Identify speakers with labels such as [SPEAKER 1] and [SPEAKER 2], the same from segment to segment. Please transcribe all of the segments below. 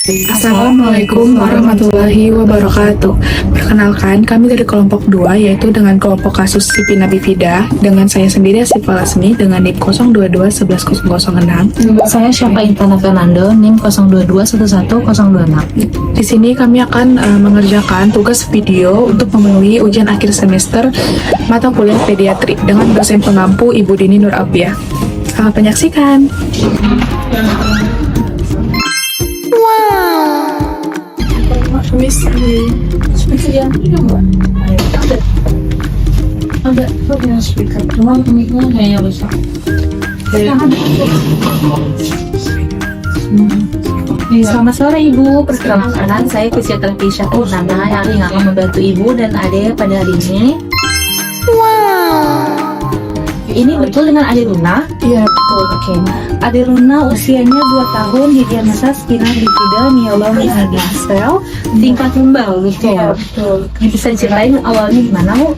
[SPEAKER 1] Assalamualaikum warahmatullahi wabarakatuh. Perkenalkan, kami dari kelompok 2, yaitu dengan kelompok kasus Sipina Bifida, dengan saya sendiri Asifah Lasmi dengan NIM 022 11006.
[SPEAKER 2] Saya Syafa Intana Fernando, NIM 022 11026.
[SPEAKER 1] Di sini kami akan mengerjakan tugas video untuk memenuhi ujian akhir semester mata kuliah pediatri dengan dosen pengampu Ibu Dini Nur Abiah. Selamat menyaksikan.
[SPEAKER 2] Ada speaker, cuma mic-nya kayaknya rusak. Selamat sore Ibu, perkenalkan saya fisioterapi Syafa Intana yang akan membantu Ibu dan Ade pada hari ini. Ini betul dengan Ade Luna?
[SPEAKER 1] Iya.
[SPEAKER 2] Betul, oke. Ade Luna usianya 2 tahun, didiagnosa spina bifida myeloma distal, tingkat tumbal, betul.
[SPEAKER 1] Betul.
[SPEAKER 2] Bisa diceritain awalnya gimana, Bu?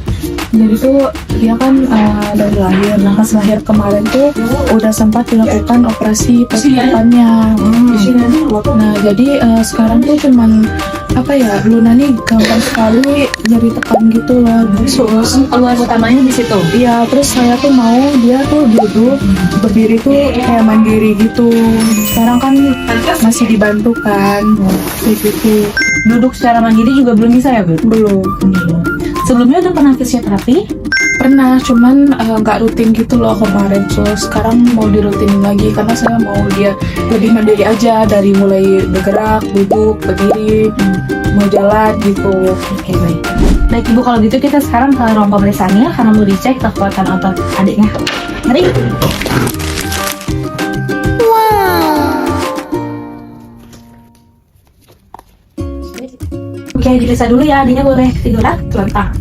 [SPEAKER 1] Jadi tuh dia kan dari lahir, nah pas lahir kemarin tuh udah sempat dilakukan operasi persiapannya. Nah jadi sekarang tuh cuman Luna nih gampang sekali nyeri tekan gitu loh.
[SPEAKER 2] Terus keluhan utamanya di situ.
[SPEAKER 1] Iya, terus saya tuh mau dia tuh duduk berdiri tuh kayak mandiri gitu. Sekarang kan masih dibantu kan, kayak gitu.
[SPEAKER 2] Duduk secara mandiri juga belum bisa ya, Bu?
[SPEAKER 1] Belum.
[SPEAKER 2] Sebelumnya udah pernah fisioterapi?
[SPEAKER 1] Pernah, cuman nggak rutin gitu loh kemarin. So sekarang mau dirutinin lagi karena saya mau dia lebih mandiri aja, dari mulai bergerak, duduk, berdiri, mau jalan gitu.
[SPEAKER 2] Oke, baik. Baik Ibu, kalau gitu kita sekarang ke ruang pemeriksaannya karena mau dicek kekuatan otot adiknya. Mari. Oke, diperiksa dulu ya, adiknya boleh tiduran, telentang.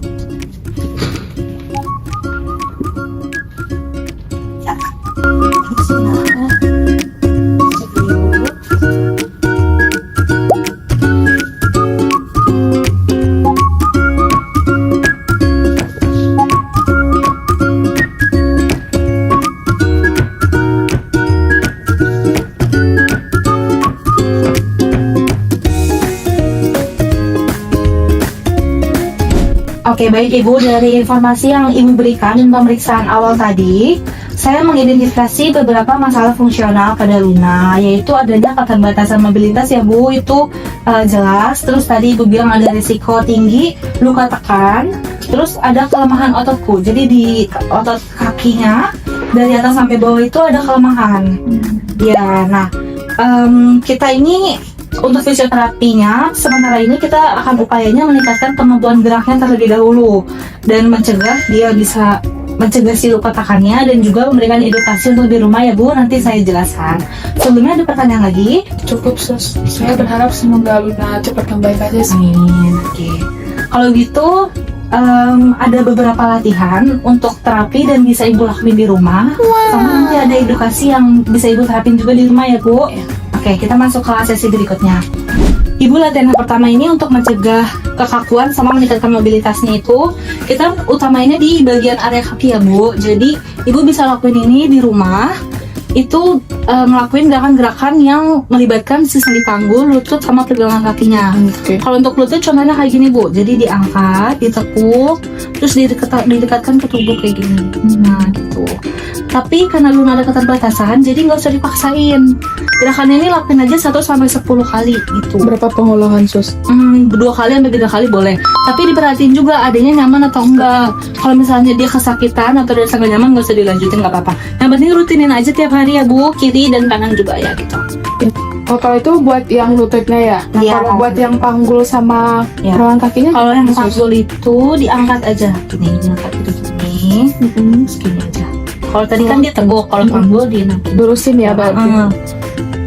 [SPEAKER 2] Oke, baik Ibu, dari informasi yang Ibu berikan dan pemeriksaan awal tadi, saya mengidentifikasi beberapa masalah fungsional pada Luna, yaitu adanya keterbatasan mobilitas ya Bu, itu jelas. Terus tadi Ibu bilang ada risiko tinggi luka tekan, terus ada kelemahan ototku, jadi di otot kakinya dari atas sampai bawah itu ada kelemahan. Ya, nah kita ini untuk fisioterapinya, sementara ini kita akan upayanya meningkatkan kemampuan geraknya terlebih dahulu dan mencegah si luka tekannya dan juga memberikan edukasi untuk di rumah ya Bu, nanti saya jelaskan. Sebelumnya ada pertanyaan lagi?
[SPEAKER 1] Cukup, Sus. Saya berharap semoga Luna cepat membaik aja sih.
[SPEAKER 2] Amin. Oke. Kalau gitu ada beberapa latihan untuk terapi dan bisa Ibu lakuin di rumah. Sama nanti ada edukasi yang bisa Ibu terapin juga di rumah ya Bu. Oke, kita masuk ke sesi berikutnya. Ibu, latihan yang pertama ini untuk mencegah kekakuan sama meningkatkan mobilitasnya itu kita utamainnya di bagian area kaki ya Bu. Jadi Ibu bisa lakuin ini di rumah, itu ngelakuin gerakan-gerakan yang melibatkan si sendi panggul, lutut, sama pergelangan kakinya. Kalau untuk lutut contohnya kayak gini Bu, jadi diangkat, ditekuk, terus didekatkan ke tubuh kayak gini. Nah gitu. Tapi karena Luna ada keterbatasan, jadi nggak usah dipaksain. Gerakannya ini lakuin aja 1-10 kali gitu.
[SPEAKER 1] Berapa pengulangan, Sus?
[SPEAKER 2] 2 kali sampai 3 kali boleh. Tapi diperhatiin juga adanya nyaman atau enggak. Kalau misalnya dia kesakitan atau dia sangat nyaman, nggak usah dilanjutin, nggak apa-apa. Yang penting rutinin aja tiap hari ya Bu, kiri dan kanan juga ya gitu.
[SPEAKER 1] Oh, kalau itu buat yang lututnya ya? Nah,
[SPEAKER 2] Iya.
[SPEAKER 1] kalau buat yang panggul sama pergelangan kakinya?
[SPEAKER 2] Kalau yang
[SPEAKER 1] Sus?
[SPEAKER 2] panggul itu diangkat aja gini, diangkat gitu gini, terus gini aja. Kalau tadi kan dia teguk, kalau panggul dia nanti
[SPEAKER 1] Lurusin ya berarti?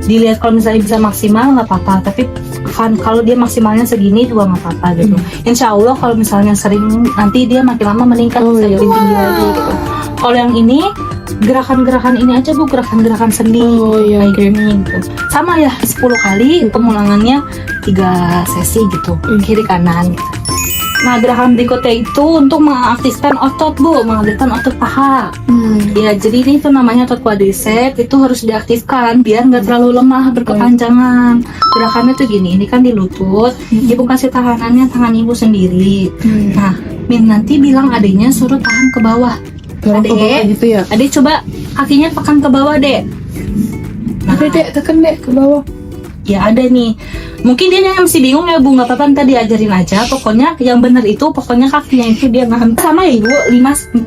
[SPEAKER 2] dilihat kalau misalnya bisa maksimal nggak apa-apa, tapi kan kalau dia maksimalnya segini juga nggak apa-apa gitu. Insya Allah kalau misalnya sering nanti dia makin lama meningkat, bisa
[SPEAKER 1] iya.
[SPEAKER 2] lebih tinggi lagi gitu. Kalau yang ini gerakan-gerakan ini aja Bu, gerakan-gerakan sendi kayak gini gitu. Sama ya 10 kali, pengulangannya 3 sesi gitu, kiri kanan gitu. Nah, gerakan berikutnya itu untuk mengaktifkan otot, Bu, mengaktifkan otot paha. Ya, jadi ini tuh namanya otot quadriceps, itu harus diaktifkan biar nggak terlalu lemah berkepanjangan. Gerakannya tuh gini, ini kan di lutut, ibu kasih tahanannya tangan ibu sendiri. Nah, nanti bilang adiknya suruh tahan ke bawah.
[SPEAKER 1] Dorong ke bawah gitu ya.
[SPEAKER 2] Adik coba kakinya tekan ke bawah, Dek.
[SPEAKER 1] Dek, tekan Dek ke bawah.
[SPEAKER 2] Ya ada nih, mungkin dia masih bingung ya Bu, nggak apa-apa, ntar diajarin aja. Pokoknya yang bener itu, pokoknya kakinya itu dia nahan sama ya Ibu,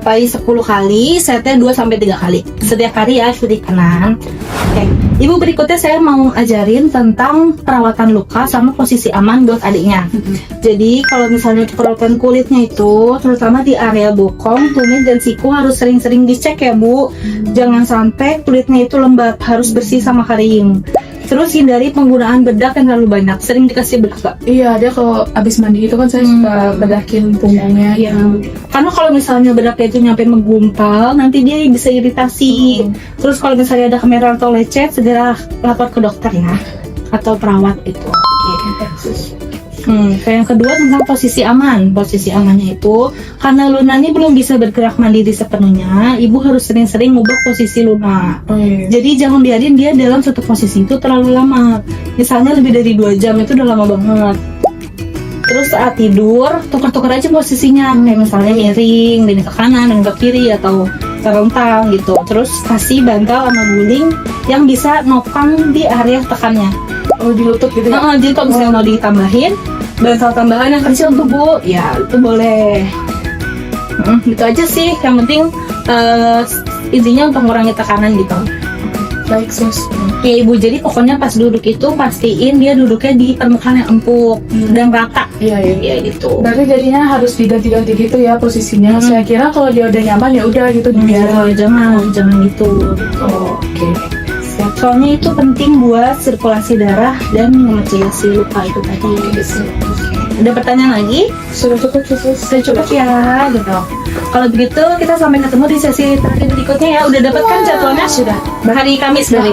[SPEAKER 2] 5-10 kali, setnya 2-3 kali setiap hari ya, kiri kanan. Oke, Ibu, berikutnya saya mau ajarin tentang perawatan luka sama posisi aman buat adiknya. Jadi kalau misalnya perawatan kulitnya itu, terutama di area bokong, tumit, dan siku harus sering-sering dicek ya Bu. Jangan sampai kulitnya itu lembab, harus bersih sama kering. Terus hindari penggunaan bedak yang terlalu banyak. Sering dikasih bedak gak?
[SPEAKER 1] Iya, dia kalau abis mandi itu kan saya suka bedakin punggungnya.
[SPEAKER 2] Iya. Karena kalau misalnya bedaknya itu nyampe menggumpal, nanti dia bisa iritasi. Terus kalau misalnya ada kemeran atau lecet, segera lapor ke dokter ya, atau perawat itu. Kayak yang kedua tentang posisi aman. Posisi amannya itu, karena Luna ini belum bisa bergerak mandiri sepenuhnya, ibu harus sering-sering ngubah posisi Luna. Jadi jangan biarin dia dalam satu posisi itu terlalu lama. Misalnya lebih dari 2 jam itu udah lama banget. Terus saat tidur, tukar-tukar aja posisinya. Kayak misalnya miring, dari ke kanan, dan ke kiri, atau terlentang gitu. Terus kasih bantal sama guling yang bisa nopang di area tekannya.
[SPEAKER 1] Oh, di lutut gitu ya?
[SPEAKER 2] Jadi kalau misalnya mau ditambahin bantal tambahan yang kecil tuh Bu, ya itu boleh. Gitu aja sih, yang penting intinya untuk mengurangi tekanan gitu.
[SPEAKER 1] Baik, sus.
[SPEAKER 2] Ya Ibu, jadi pokoknya pas duduk itu pastiin dia duduknya di permukaan yang empuk dan rata.
[SPEAKER 1] Iya.
[SPEAKER 2] Ya gitu.
[SPEAKER 1] Berarti jadinya harus diganti-ganti gitu ya posisinya. Saya kira kalau dia udah nyaman ya udah gitu dibiarin.
[SPEAKER 2] Jangan gitu.
[SPEAKER 1] Oke.
[SPEAKER 2] Soalnya itu penting buat sirkulasi darah dan mengecilasi luka itu tadi. Ada pertanyaan lagi?
[SPEAKER 1] Sudah cukup, sus.
[SPEAKER 2] Sudah cukup ya, gitu. Kalau begitu kita sampai ketemu di sesi terakhir berikutnya ya. Udah dapat kan jadwalnya? Sudah. Hari Kamis berarti.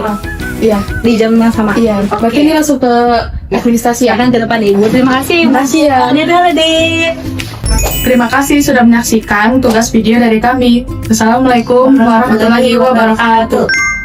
[SPEAKER 1] Iya.
[SPEAKER 2] Di jam yang sama.
[SPEAKER 1] Iya. Berarti ini langsung ke administrasi ya.
[SPEAKER 2] Akan ke depan Ibu. Terima kasih.
[SPEAKER 1] Terima kasih ya.
[SPEAKER 2] Dadah, Dek.
[SPEAKER 1] Terima kasih sudah menyaksikan tugas video dari kami. Assalamualaikum warahmatullahi wabarakatuh.